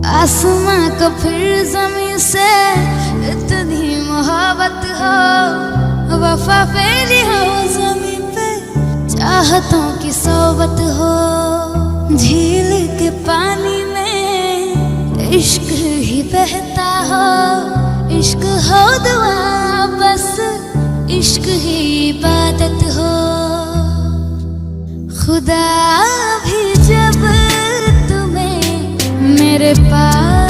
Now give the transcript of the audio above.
आसमां को फिर ज़मीन से इतनी मोहब्बत हो, वफा फेरी हो ज़मीन पे, चाहतों की सोबत हो। झील के पानी में इश्क ही बहता हो, इश्क हो दुआ बस, इश्क ही इबादत हो। खुदा भी जब तुम्हें मेरे पास